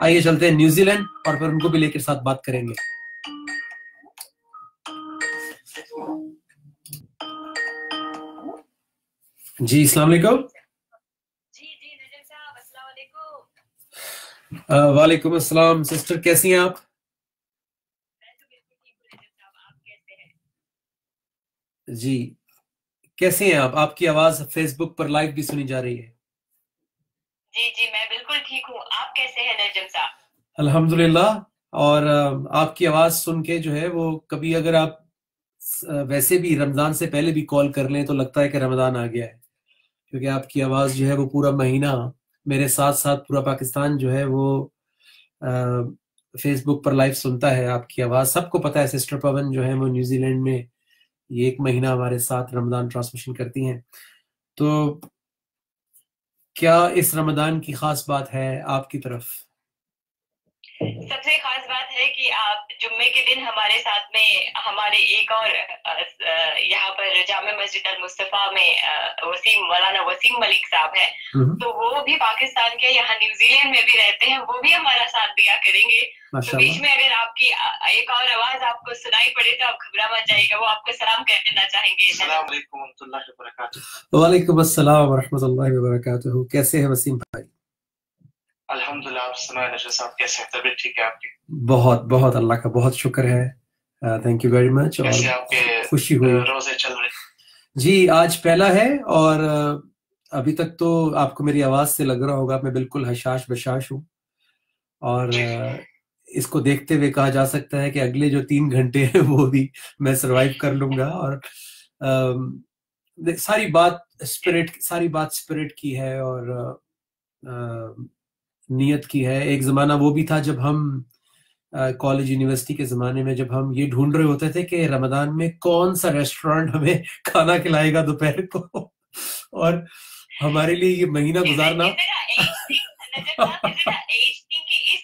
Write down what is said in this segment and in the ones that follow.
आइए चलते हैं न्यूजीलैंड और फिर उनको भी लेकर साथ बात करेंगे। जी अस्सलाम वालेकुम। जी नजर साहब, अस्सलाम वालेकुम। वालेकुम अस्सलाम। सिस्टर कैसी हैं आप? मैं तो बिल्कुल ठीक हूँ नजर साहब, आप कैसे हैं? जी कैसे हैं आप? आपकी आवाज फेसबुक पर लाइव भी सुनी जा रही है। जी मैं बिल्कुल ठीक हूँ, आप कैसे हैं नजम साहब? अल्हम्दुलिल्लाह। और आपकी आवाज सुन के जो है वो, कभी अगर आप वैसे भी रमजान से पहले भी कॉल कर लें तो लगता है कि रमजान आ गया है, क्योंकि आपकी आवाज जो है वो पूरा महीना मेरे साथ साथ पूरा पाकिस्तान जो है वो फेसबुक पर लाइव सुनता है आपकी आवाज। सबको पता है सिस्टर पवन जो है वो न्यूजीलैंड में ये एक महीना हमारे साथ रमजान ट्रांसमिशन करती हैं। तो क्या इस रमजान की खास बात है आपकी तरफ? सबसे खास बात है कि आप जुम्मे के दिन हमारे साथ में हमारे एक और यहाँ पर जामे मस्जिद अल मुस्तफा में मौलाना वसीम मलिक साहब है, तो वो भी पाकिस्तान के यहाँ न्यूजीलैंड में भी रहते हैं, वो भी हमारा साथ दिया करेंगे। तो बीच में अगर आपकी एक और आवाज आपको सुनाई पड़े तो आप घबरा मत जाइएगा, वो आपको सलाम कहना चाहेंगे। वालेकुम अस्सलाम वरहमतुल्लाहि वबरकातुहू। कैसे हैं वसीम भाई? अल्हम्दुलिल्लाह, आप सुनाए नजर साहब, कैसे हैं? तबीयत ठीक है आपकी? बहुत बहुत अल्लाह का बहुत शुक्र है। Thank you very much. और खुशी हुई। रोजे चल रहे? जी आज पहला है और अभी तक तो आपको मेरी आवाज से लग रहा होगा मैं बिल्कुल हशाश बशाश हूँ। और इसको देखते हुए कहा जा सकता है कि अगले जो 3 घंटे हैं वो भी मैं सरवाइव कर लूंगा। और सारी बात स्पिरिट की है और नियत की है। एक जमाना वो भी था जब हम कॉलेज यूनिवर्सिटी के जमाने में, जब हम ये ढूंढ रहे होते थे कि रमजान में कौन सा रेस्टोरेंट हमें खाना खिलाएगा दोपहर को, और हमारे लिए ये महीना गुजारना इस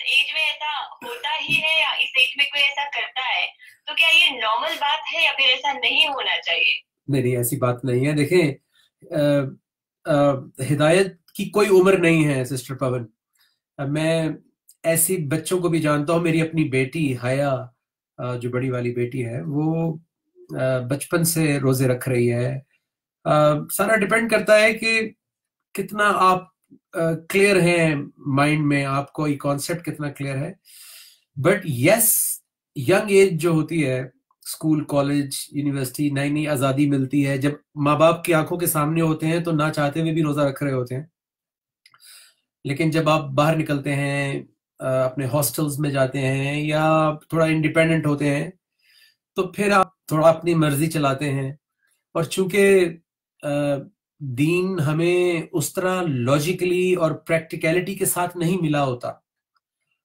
एज में ऐसा होता ही है या इस एज में कोई ऐसा करता है, तो क्या ये नॉर्मल बात है या फिर ऐसा नहीं होना चाहिए? नहीं ऐसी बात नहीं है। देखें, हिदायत की कोई उम्र नहीं है सिस्टर पवन। मैं ऐसी बच्चों को भी जानता हूँ। मेरी अपनी बेटी हया, जो बड़ी वाली बेटी है, वो बचपन से रोजे रख रही है। सारा डिपेंड करता है कि कितना आप क्लियर हैं माइंड में, आपको ये कॉन्सेप्ट कितना क्लियर है। बट यस, यंग एज जो होती है, स्कूल कॉलेज यूनिवर्सिटी, नई नई आजादी मिलती है, जब माँ बाप की आंखों के सामने होते हैं तो ना चाहते हुए भी रोजा रख रहे होते हैं। लेकिन जब आप बाहर निकलते हैं, अपने हॉस्टल्स में जाते हैं या थोड़ा इंडिपेंडेंट होते हैं, तो फिर आप थोड़ा अपनी मर्जी चलाते हैं। और चूंकि दीन हमें उस तरह लॉजिकली और प्रैक्टिकलिटी के साथ नहीं मिला होता।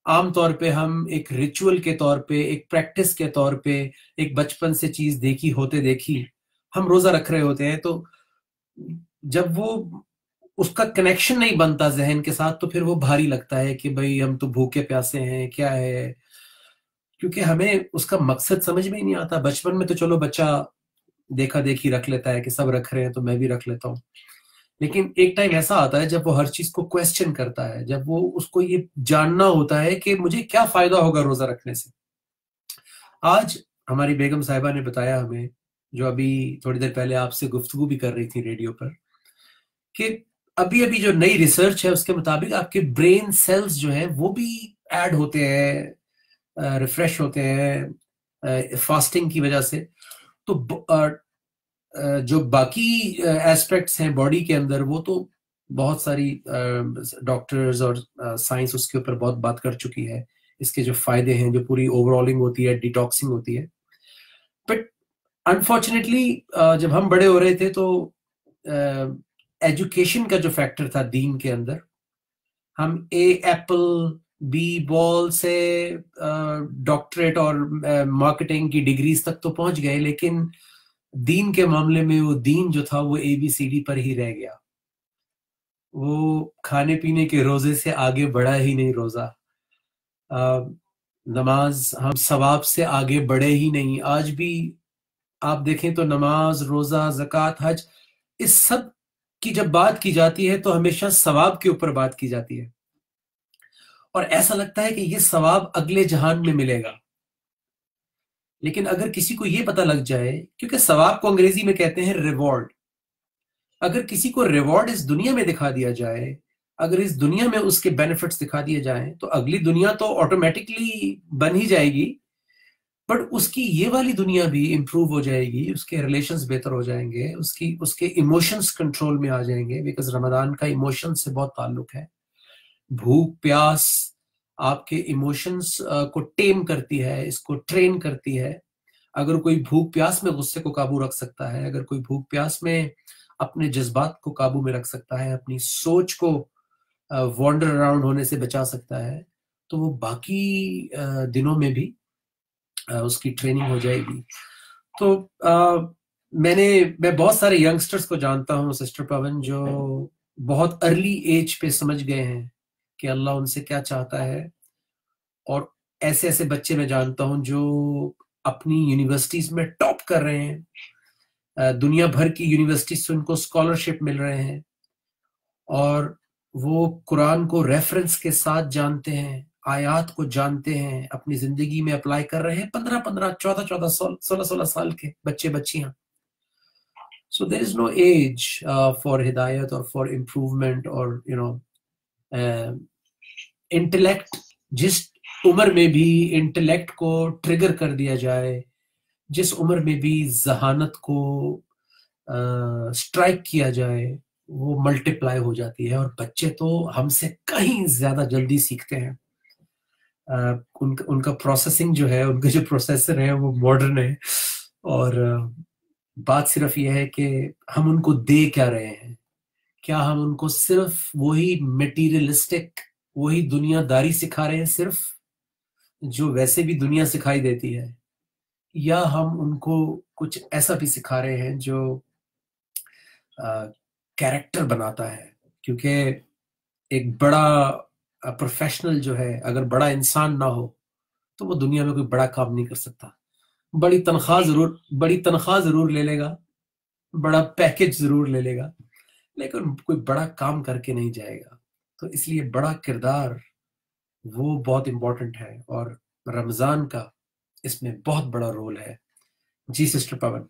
आमतौर पे हम एक रिचुअल के तौर पे, एक प्रैक्टिस के तौर पे, एक बचपन से चीज देखी होते देखी हम रोजा रख रहे होते हैं। तो जब वो उसका कनेक्शन नहीं बनता जहन के साथ, तो फिर वो भारी लगता है कि भाई हम तो भूखे प्यासे हैं, क्या है, क्योंकि हमें उसका मकसद समझ में ही नहीं आता। बचपन में तो चलो बच्चा देखा देखी रख लेता है कि सब रख रहे हैं तो मैं भी रख लेता हूँ। लेकिन एक टाइम ऐसा आता है जब वो हर चीज को क्वेश्चन करता है, जब वो उसको ये जानना होता है कि मुझे क्या फायदा होगा रोजा रखने से। आज हमारी बेगम साहिबा ने बताया हमें, जो अभी थोड़ी देर पहले आपसे गुफ्तगू भी कर रही थी रेडियो पर, कि अभी अभी जो नई रिसर्च है उसके मुताबिक आपके ब्रेन सेल्स जो है वो भी ऐड होते हैं, रिफ्रेश होते हैं फास्टिंग की वजह से। तो जो बाकी एस्पेक्ट्स हैं बॉडी के अंदर, वो तो बहुत सारी डॉक्टर्स और साइंस उसके ऊपर बहुत बात कर चुकी है। इसके जो फायदे हैं, जो पूरी ओवरऑलिंग होती है, डिटॉक्सिंग होती है। बट अनफॉर्चुनेटली जब हम बड़े हो रहे थे तो एजुकेशन का जो फैक्टर था दीन के अंदर, हम ए एप्पल बी बॉल से डॉक्टरेट और मार्केटिंग की डिग्रीज तक तो पहुंच गए, लेकिन दीन के मामले में वो दीन जो था वो ABCD पर ही रह गया। वो खाने पीने के रोजे से आगे बढ़ा ही नहीं रोजा। नमाज हम सवाब से आगे बढ़े ही नहीं। आज भी आप देखें तो नमाज, रोजा, ज़कात, हज, इस सब की जब बात की जाती है तो हमेशा सवाब के ऊपर बात की जाती है। और ऐसा लगता है कि ये सवाब अगले जहान में मिलेगा। लेकिन अगर किसी को ये पता लग जाए, क्योंकि सवाब को अंग्रेजी में कहते हैं रिवॉर्ड, अगर किसी को रिवॉर्ड इस दुनिया में दिखा दिया जाए, अगर इस दुनिया में उसके बेनिफिट्स दिखा दिए जाएं, तो अगली दुनिया तो ऑटोमेटिकली बन ही जाएगी, बट उसकी ये वाली दुनिया भी इंप्रूव हो जाएगी, उसके रिलेशंस बेहतर हो जाएंगे, उसके इमोशंस कंट्रोल में आ जाएंगे, बिकॉज रमजान का इमोशन से बहुत ताल्लुक है। भूख प्यास आपके इमोशंस को टेम करती है, इसको ट्रेन करती है। अगर कोई भूख प्यास में गुस्से को काबू रख सकता है, अगर कोई भूख प्यास में अपने जज्बात को काबू में रख सकता है, अपनी सोच को वॉन्डर अराउंड होने से बचा सकता है, तो वो बाकी दिनों में भी उसकी ट्रेनिंग हो जाएगी। तो मैं बहुत सारे यंगस्टर्स को जानता हूँ सिस्टर पवन, जो बहुत अर्ली एज पे समझ गए हैं कि अल्लाह उनसे क्या चाहता है, और ऐसे ऐसे बच्चे मैं जानता हूँ जो अपनी यूनिवर्सिटीज में टॉप कर रहे हैं, दुनिया भर की यूनिवर्सिटीज से उनको स्कॉलरशिप मिल रहे हैं, और वो कुरान को रेफरेंस के साथ जानते हैं, आयात को जानते हैं, अपनी जिंदगी में अप्लाई कर रहे हैं, 15-15, 14-14, 16-16 साल के बच्चे बच्चियां। So there is no age for hidayat or for improvement or intellect. जिस उम्र में भी इंटेलेक्ट को ट्रिगर कर दिया जाए, जिस उम्र में भी जहानत को स्ट्राइक किया जाए, वो मल्टीप्लाई हो जाती है, और बच्चे तो हमसे कहीं ज्यादा जल्दी सीखते हैं। उनका प्रोसेसिंग जो है, उनका जो प्रोसेसर है वो मॉडर्न है, और बात सिर्फ ये है कि हम उनको दे क्या रहे हैं। क्या हम उनको सिर्फ वही मटेरियलिस्टिक, वही दुनियादारी सिखा रहे हैं सिर्फ, जो वैसे भी दुनिया सिखाई देती है, या हम उनको कुछ ऐसा भी सिखा रहे हैं जो कैरेक्टर बनाता है। क्योंकि एक बड़ा प्रोफेशनल जो है, अगर बड़ा इंसान ना हो तो वो दुनिया में कोई बड़ा काम नहीं कर सकता। बड़ी तनख्वाह जरूर ले लेगा, बड़ा पैकेज जरूर ले लेगा, लेकिन कोई बड़ा काम करके नहीं जाएगा। तो इसलिए बड़ा किरदार वो बहुत इंपॉर्टेंट है, और रमजान का इसमें बहुत बड़ा रोल है। जी सिस्टर पवन।